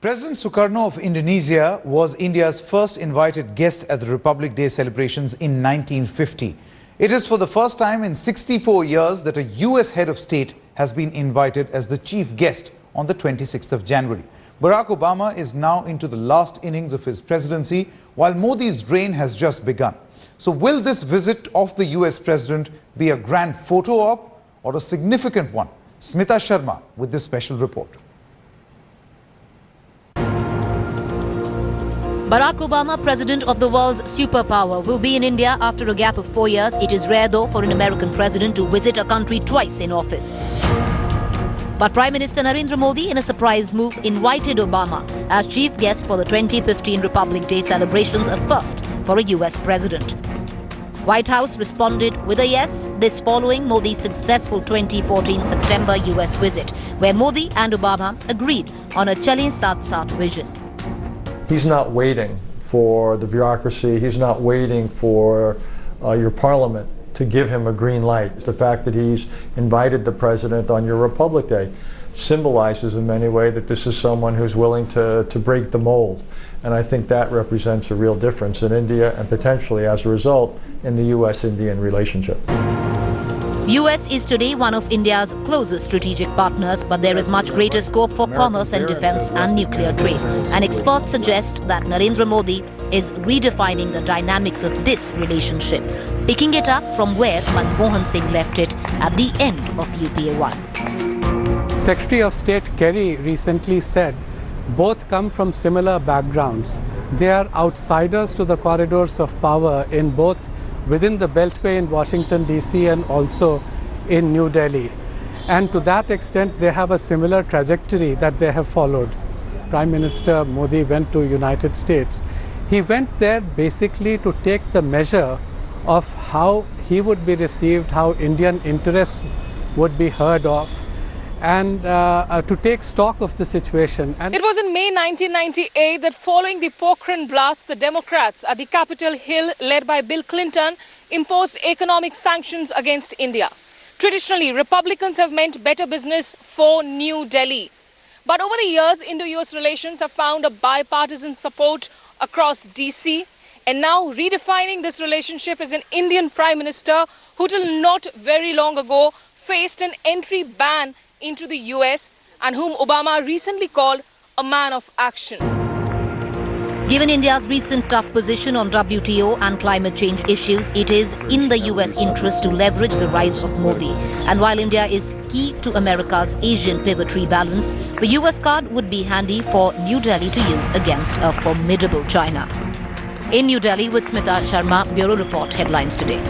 President Sukarno of Indonesia was India's first invited guest at the Republic Day celebrations in 1950. It is for the first time in 64 years that a US head of state has been invited as the chief guest on the 26th of January. Barack Obama is now into the last innings of his presidency, while Modi's reign has just begun. So will this visit of the US president be a grand photo op or a significant one? Smita Sharma with this special report. Barack Obama, president of the world's superpower, will be in India after a gap of 4 years. It is rare, though, for an American president to visit a country twice in office. But Prime Minister Narendra Modi, in a surprise move, invited Obama as chief guest for the 2015 Republic Day celebrations, a first for a US president. White House responded with a yes, this following Modi's successful 2014 September US visit, where Modi and Obama agreed on a Chale Saath Saath vision. He's not waiting for the bureaucracy. He's not waiting for your parliament to give him a green light. The fact that he's invited the president on your Republic Day symbolizes in many ways that this is someone who's willing to break the mold. And I think that represents a real difference in India and potentially, as a result, in the US-Indian relationship. US is today one of India's closest strategic partners, but there is much greater scope for commerce and defense and nuclear trade. And experts suggest that Narendra Modi is redefining the dynamics of this relationship, picking it up from where Manmohan Singh left it at the end of UPA 1. Secretary of State Kerry recently said both come from similar backgrounds. They are outsiders to the corridors of power in both within the Beltway in Washington, D.C. and also in New Delhi. And to that extent, they have a similar trajectory that they have followed. Prime Minister Modi went to United States. He went there basically to take the measure of how he would be received, how Indian interests would be heard of, and to take stock of the situation. And it was in May 1998 that following the Pokhran blast, the Democrats at the Capitol Hill, led by Bill Clinton, imposed economic sanctions against India. Traditionally, Republicans have meant better business for New Delhi. But over the years, Indo-US relations have found a bipartisan support across DC. And now redefining this relationship is an Indian Prime Minister who till not very long ago faced an entry ban into the US and whom Obama recently called a man of action. Given India's recent tough position on WTO and climate change issues, it is in the US interest to leverage the rise of Modi. And while India is key to America's Asian pivot rebalance, the US card would be handy for New Delhi to use against a formidable China. In New Delhi with Smita Sharma, Bureau Report, Headlines Today.